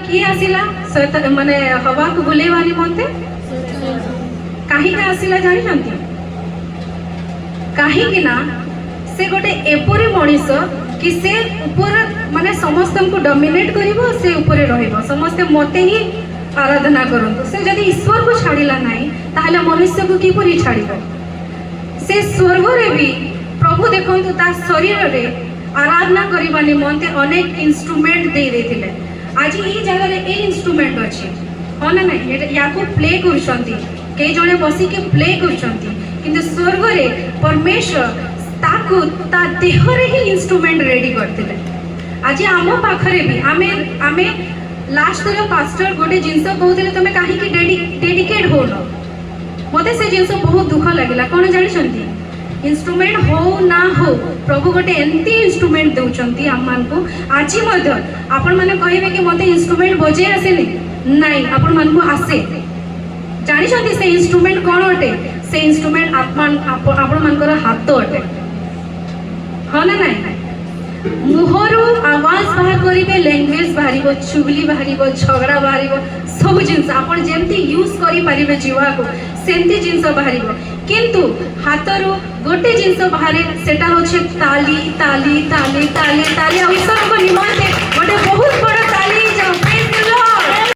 किए आसिला माने हवा को बुलेवा निमंते कहीं आसिला जानी कहीं ना से गोटे एपरी मनीष कि से ऊपर माने समस्त को डोमिनेट करिवो से ऊपर रहिबो समस्त मते ही आराधना करंतु से जदि ईश्वर को छाड़िला नाही ताहले मनुष्य को किपरि छाड़िबो से स्वर्ग रे भी प्रभु देखंतु ता शरीर रे आराधना करबा निमंते अनेक इंस्ट्रूमेंट दे देथिले आज ई जगह रे ए इंस्ट्रूमेंट अछि हो ना नहीं याको प्ले करछंती के जने बसी के प्ले करछंती किंतु स्वर्ग रे परमेश्वर ताकू ता देह रे ही इंस्ट्रूमेंट रेडी करथिले आज आम पाखरे भी आमे आमे लास्ट रो पास्टर गोटे जिंस कहउथिले तमे काहे कि डेडिकेट हो न मते से जिंस बहुत दुख लागला कोन जानि छंती इंस्ट्रूमेंट हो ना हो प्रभु गोटे एंती इंस्ट्रूमेंट दउचंती हम मान को आज मध्य आपण माने कहिबे कि मते इंस्ट्रूमेंट बजे आसेनी नाही आपण मान को आसे जानि छंती से इंस्ट्रूमेंट कोन अटे से इंस्ट्रूमेंट आपण मानकर हाथ अटे हाँ ना नहीं मुहरु आवाज बाहर करिबे लैंग्वेज बाहरिबो चुगली बाहरिबो झगड़ा बाहरिबो सब जिंस आपण जेमती यूज करि परिबे जीवा को सेमती जिंस बाहरिबो किंतु हाथरु गोटे जिंस बाहरे सेटा होचे ताली ताली ताली ताली ताली और सब को निमंते गोटे बहुत